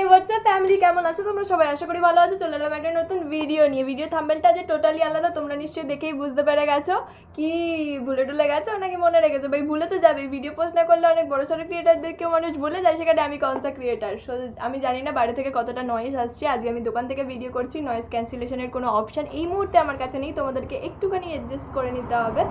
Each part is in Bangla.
হোয়াটসঅ্যাপ ফ্যামিলি, কেমন আছো তোমরা সবাই? আশা করি ভালো আছো। চলে এলাম একটা নতুন ভিডিও নিয়ে। ভিডিও থাম্বনেলটা যে টোটালি আলাদা, তোমরা নিশ্চয়ই দেখেই বুঝতে পেরে গেছো। কি ভুলে টুলে গেছো নাকি মনে রেখেছো? ভাই ভুলে তো যাবে, ভিডিও পোস্ট না করলে অনেক বড় সড়ো ক্রিয়েটারদেরকেও মানুষ ভুলে যায়, সেখানে আমি কনসা ক্রিয়েটার। সো আমি জানি না বাইরে থেকে কতটা নয়েজ আসছে। আজকে আমি দোকান থেকে ভিডিও করছি, নয়েজ ক্যান্সেলেশনের কোনো অপশান এই মুহূর্তে আমার কাছে নেই, তোমাদেরকে একটুখানি অ্যাডজাস্ট করে নিতে হবে।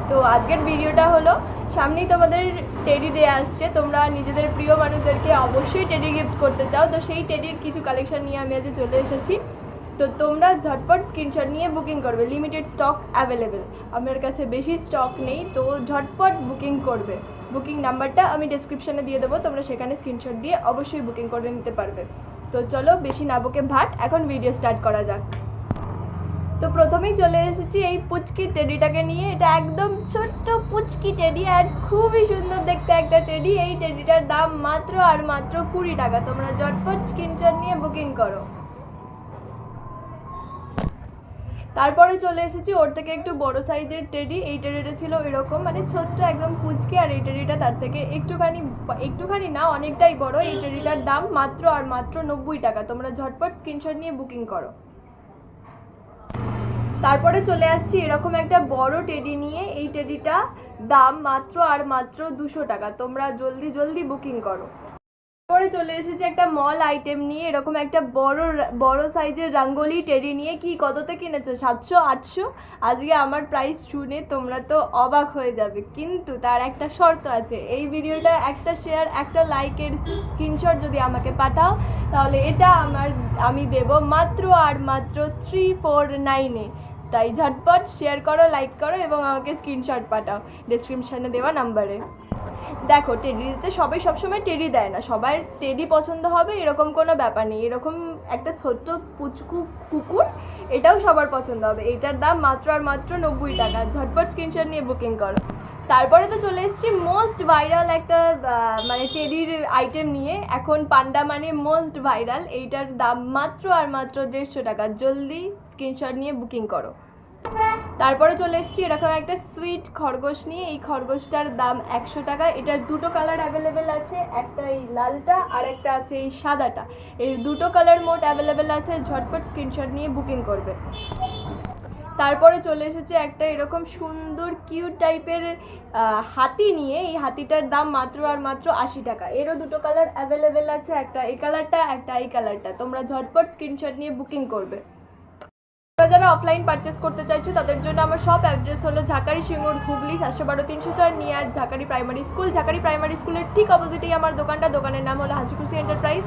তো আজকের ভিডিওটা হলো, সামনেই তোমাদের টেডি ডে আসছে, তোমরা নিজেদের প্রিয় মানুষদেরকে অবশ্যই টেডি গিফট করতে চাও। তো সেই টেডির কিছু কালেকশন নিয়ে আমি আজ চলে এসেছি। তো তোমরা ঝটপট স্ক্রিনশট নিয়ে বুকিং করবে, লিমিটেড স্টক অ্যাভেলেবেল, আমার কাছে বেশি স্টক নেই, তো ঝটপট বুকিং করবে। বুকিং নাম্বারটা আমি ডেসক্রিপশানে দিয়ে দেবো, তোমরা সেখানে স্ক্রিনশট দিয়ে অবশ্যই বুকিং করে নিতে পারবে। তো চলো বেশি না বকে ভাট, এখন ভিডিও স্টার্ট করা যাক। তো প্রথমেই চলে এসেছি এই পুচকি টেডিটাকে নিয়ে। এটা একদম ছোট্ট পুচকি টেডি আর খুবই সুন্দর দেখতে একটা টেডি। এই টেডিটার দাম মাত্র আর মাত্র 20 টাকা। তোমরা ঝটপট স্ক্রিনশট নিয়ে বুকিং করো। তারপরে চলে এসেছি ওর থেকে একটু বড় সাইজের টেডি। এই টেডিটা ছিল এরকম, মানে ছোট্ট একদম পুচকি, আর এই টেডিটা তার থেকে একটুখানি না, অনেকটাই বড়। এই টেডিটার দাম মাত্র আর মাত্র 90 টাকা। তোমরা ঝটপট স্ক্রিনশট নিয়ে বুকিং করো। তারপরে চলে আসছি এরকম একটা বড় টেডি নিয়ে। এই টেডিটা দাম মাত্র আর মাত্র 200 টাকা। তোমরা জলদি জলদি বুকিং করো। তারপরে চলে এসেছি একটা মল আইটেম নিয়ে, এরকম একটা বড় সাইজের রঙ্গোলি টেডি নিয়ে। কি কততে কিনেছো? 700 800? আজকে আমার প্রাইস শুনে তোমরা তো অবাক হয়ে যাবে, কিন্তু তার একটা শর্ত আছে। এই ভিডিওটা একটা শেয়ার, একটা লাইকের স্ক্রিনশট যদি আমাকে পাঠাও, তাহলে এটা আমি দেব মাত্র আর মাত্র 349-এ। তাই ঝটপট শেয়ার করো, লাইক করো এবং আমাকে স্ক্রিনশট পাঠাও ডেসক্রিপশানে দেওয়া নাম্বারে। দেখো, টেডি দিতে সবাই সবসময় টেডি দেয় না, সবার টেডি পছন্দ হবে এরকম কোনো ব্যাপার নেই। এরকম একটা ছোট্ট পুচকু কুকুর, এটাও সবার পছন্দ হবে। এটার দাম মাত্র আর মাত্র 90 টাকা। ঝটপট স্ক্রিনশট নিয়ে বুকিং করো। তারপরে তো চলে এসেছি মোস্ট ভাইরাল একটা মানে টেডির আইটেম নিয়ে। এখন পান্ডা মানে মোস্ট ভাইরাল, এইটার দাম মাত্র আর মাত্র 150 টাকা। জলদি স্ক্রিনশট নিয়ে বুকিং করো। তারপরে চলে এসেছি এরকম একটা সুইট খরগোশ নিয়ে। এই খরগোশটার দাম 100 টাকা। এটার দুটো কালার অ্যাভেলেবেল আছে, একটা এই লালটা আর একটা আছে এই সাদাটা। এই দুটো কালার মোট অ্যাভেলেবেল আছে। ঝটপট স্ক্রিনশট নিয়ে বুকিং করবে। তারপরে চলে এসেছে একটা এরকম সুন্দর কিউট টাইপের হাতি নিয়ে। এই হাতিটার দাম মাত্র আর মাত্র 80 টাকা। এরও দুটো কালার অ্যাভেলেবেল আছে, একটা এই কালারটা, একটা এই কালারটা। তোমরা ঝটপট স্ক্রিনশট নিয়ে বুকিং করবে। যারা অফলাইন পারচেস করতে চাইছো তাদের জন্য আমার শপ অ্যাড্রেস হলো Jhakari Singur Hooghly 712-306 near Jhakari primary school. Jhakari primary স্কুলের ঠিক অপোজিটেই আমার দোকানটা। দোকানের নাম হলো হাসি খুশি এন্টারপ্রাইজ।